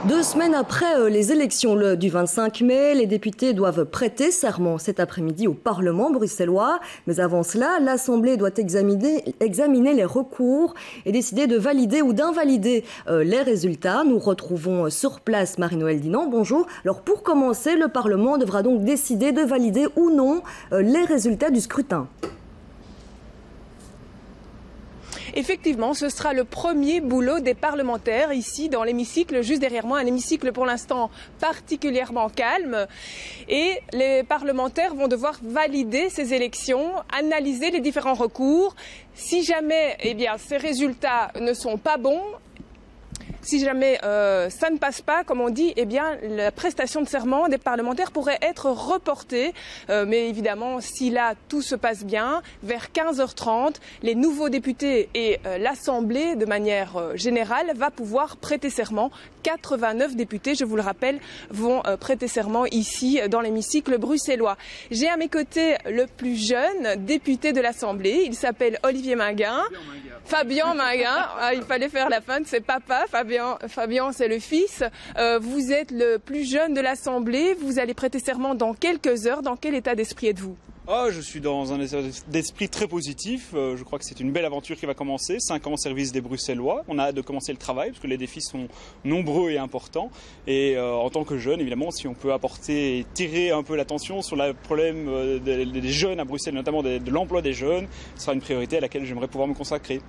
2 semaines après les élections du 25 mai, les députés doivent prêter serment cet après-midi au Parlement bruxellois. Mais avant cela, l'Assemblée doit examiner les recours et décider de valider ou d'invalider les résultats. Nous retrouvons sur place Marie-Noëlle Dinan. Bonjour. Alors pour commencer, le Parlement devra donc décider de valider ou non les résultats du scrutin. Effectivement, ce sera le premier boulot des parlementaires ici dans l'hémicycle, juste derrière moi, un hémicycle pour l'instant particulièrement calme. Et les parlementaires vont devoir valider ces élections, analyser les différents recours. Si jamais ces résultats ne sont pas bons, si jamais ça ne passe pas, comme on dit, la prestation de serment des parlementaires pourrait être reportée. Mais évidemment, si là tout se passe bien, vers 15h30, les nouveaux députés et l'Assemblée, de manière générale, va pouvoir prêter serment. 89 députés, je vous le rappelle, vont prêter serment ici dans l'hémicycle bruxellois. J'ai à mes côtés le plus jeune député de l'Assemblée. Il s'appelle Olivier Minguin. Fabien Minguin. Il fallait faire la fin de ses papas. Fabien, c'est le fils. Vous êtes le plus jeune de l'Assemblée. Vous allez prêter serment dans quelques heures. Dans quel état d'esprit êtes-vous ? Je suis dans un état d'esprit très positif. Je crois que c'est une belle aventure qui va commencer. 5 ans au service des Bruxellois. On a hâte de commencer le travail parce que les défis sont nombreux et importants. Et en tant que jeune, évidemment, si on peut apporter et tirer un peu l'attention sur le problème des jeunes à Bruxelles, notamment de l'emploi des jeunes, ce sera une priorité à laquelle j'aimerais pouvoir me consacrer.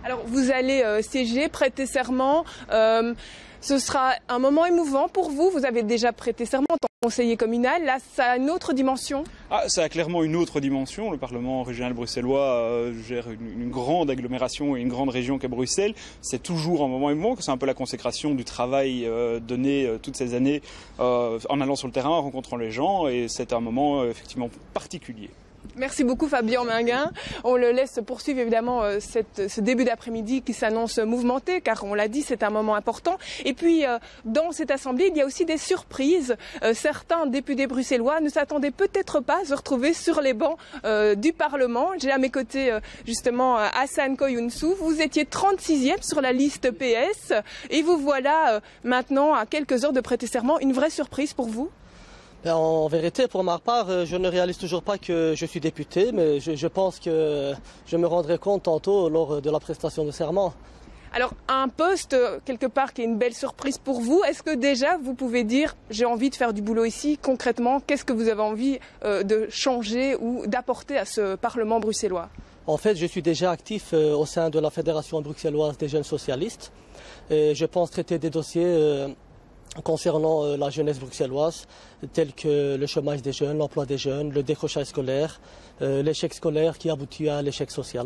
Alors, vous allez siéger, prêter serment. Ce sera un moment émouvant pour vous. Vous avez déjà prêté serment en tant que conseiller communal. Là, ça a une autre dimension. Ça a clairement une autre dimension. Le Parlement régional bruxellois gère une grande agglomération et une grande région qu'est Bruxelles. C'est toujours un moment émouvant, c'est un peu la consécration du travail donné toutes ces années en allant sur le terrain, en rencontrant les gens. Et c'est un moment effectivement particulier. Merci beaucoup Fabien Minguin. On le laisse poursuivre évidemment ce début d'après-midi qui s'annonce mouvementé car on l'a dit c'est un moment important. Et puis dans cette assemblée il y a aussi des surprises. Certains députés bruxellois ne s'attendaient peut-être pas à se retrouver sur les bancs du Parlement. J'ai à mes côtés justement Hassan Koyounsou. Vous étiez 36e sur la liste PS et vous voilà maintenant à quelques heures de prêter serment. Une vraie surprise pour vous ? En vérité, pour ma part, je ne réalise toujours pas que je suis député, mais je pense que je me rendrai compte tantôt lors de la prestation de serment. Alors, un poste, quelque part, qui est une belle surprise pour vous, est-ce que déjà vous pouvez dire « j'ai envie de faire du boulot ici » concrètement, qu'est-ce que vous avez envie de changer ou d'apporter à ce Parlement bruxellois ? En fait, je suis déjà actif au sein de la Fédération bruxelloise des jeunes socialistes. Et je pense traiter des dossiers concernant la jeunesse bruxelloise, tels que le chômage des jeunes, l'emploi des jeunes, le décrochage scolaire, l'échec scolaire qui aboutit à l'échec social.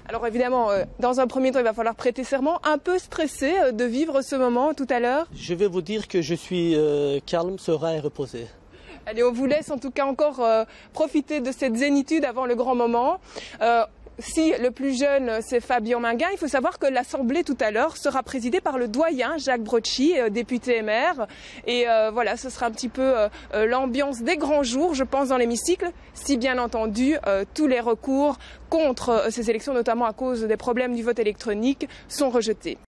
Alors évidemment, dans un premier temps, il va falloir prêter serment. Un peu stressé de vivre ce moment tout à l'heure ? Je vais vous dire que je suis calme, serein et reposé. Allez, on vous laisse en tout cas encore profiter de cette zénitude avant le grand moment. Si le plus jeune, c'est Fabien Minguin, il faut savoir que l'Assemblée tout à l'heure sera présidée par le doyen Jacques Brocchi, député MR. Et voilà, ce sera un petit peu l'ambiance des grands jours, je pense, dans l'hémicycle, si bien entendu tous les recours contre ces élections, notamment à cause des problèmes du vote électronique, sont rejetés.